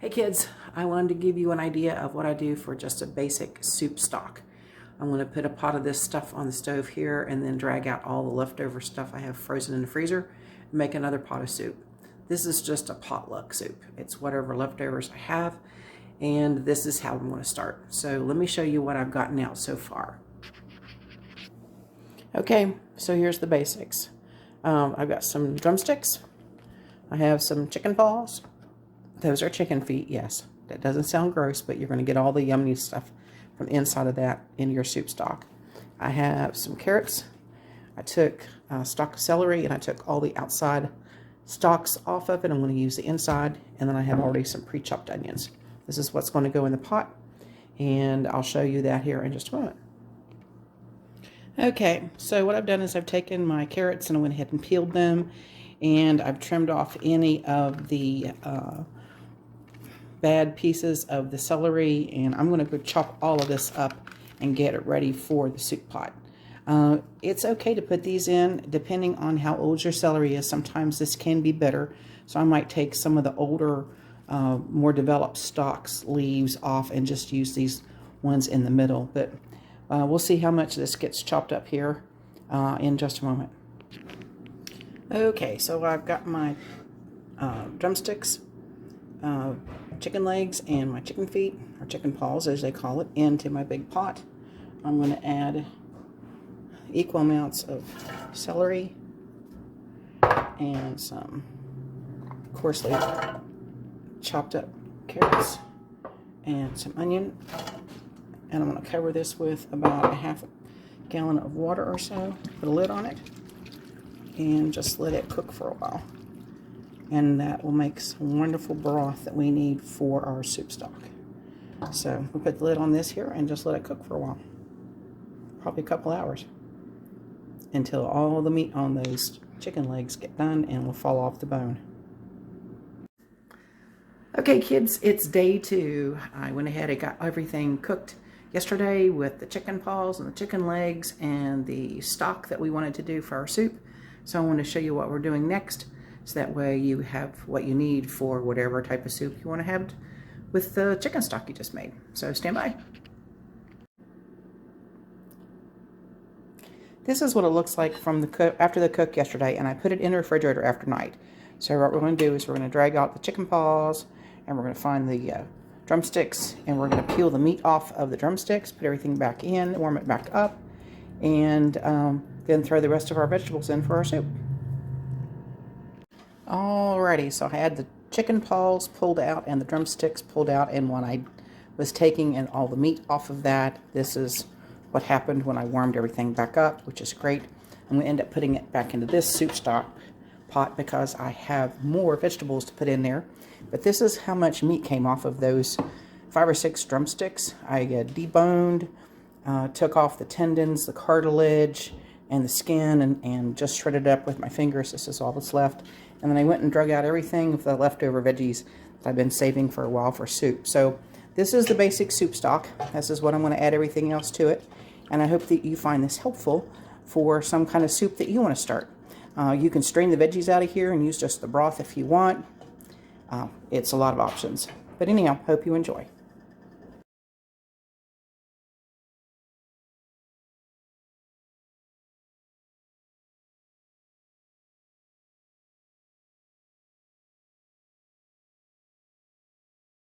Hey kids, I wanted to give you an idea of what I do for just a basic soup stock. I'm going to put a pot of this stuff on the stove here and then drag out all the leftover stuff I have frozen in the freezer and make another pot of soup. This is just a potluck soup. It's whatever leftovers I have, and this is how I'm going to start. So let me show you what I've gotten out so far. Okay, so here's the basics. I've got some drumsticks. I have some chicken paws. Those are chicken feet, yes. That doesn't sound gross, but you're going to get all the yummy stuff from the inside of that in your soup stock. I have some carrots. I took a stalk of celery and I took all the outside stalks off of it. I'm going to use the inside, and then I have already some pre-chopped onions. This is what's going to go in the pot, and I'll show you that here in just a moment. Okay, so what I've done is I've taken my carrots and I went ahead and peeled them, and I've trimmed off any of the bad pieces of the celery, and I'm going to go chop all of this up and get it ready for the soup pot. It's okay to put these in depending on how old your celery is. Sometimes this can be bitter, so I might take some of the older, more developed stalks, leaves off and just use these ones in the middle. But we'll see how much this gets chopped up here in just a moment. Okay, so I've got my drumsticks, chicken legs, and my chicken feet, or chicken paws as they call it, into my big pot. I'm going to add equal amounts of celery and some coarsely chopped up carrots and some onion. And I'm going to cover this with about a half a gallon of water or so. Put a lid on it and just let it cook for a while. And that will make some wonderful broth that we need for our soup stock. So we'll put the lid on this here and just let it cook for a while. Probably a couple hours. Until all the meat on those chicken legs get done and will fall off the bone. Okay kids, it's day 2. I went ahead and got everything cooked yesterday with the chicken paws and the chicken legs and the stock that we wanted to do for our soup. So I want to show you what we're doing next. So that way you have what you need for whatever type of soup you want to have with the chicken stock you just made. So stand by. This is what it looks like from the cook after the cook yesterday, and I put it in the refrigerator after night. So what we're going to do is we're going to drag out the chicken paws, and we're going to find the drumsticks, and we're going to peel the meat off of the drumsticks, put everything back in, warm it back up, and then throw the rest of our vegetables in for our soup. Alrighty, so I had the chicken paws pulled out and the drumsticks pulled out, and when I was taking and all the meat off of that, this is what happened when I warmed everything back up, which is great. I'm going to end up putting it back into this soup stock pot because I have more vegetables to put in there. But this is how much meat came off of those 5 or 6 drumsticks. I deboned, took off the tendons, the cartilage, and the skin, and just shredded it up with my fingers. This is all that's left. And then I went and drug out everything of the leftover veggies that I've been saving for a while for soup. So this is the basic soup stock. This is what I'm going to add everything else to it. And I hope that you find this helpful for some kind of soup that you want to start. You can strain the veggies out of here and use just the broth if you want. It's a lot of options. But anyhow, hope you enjoy.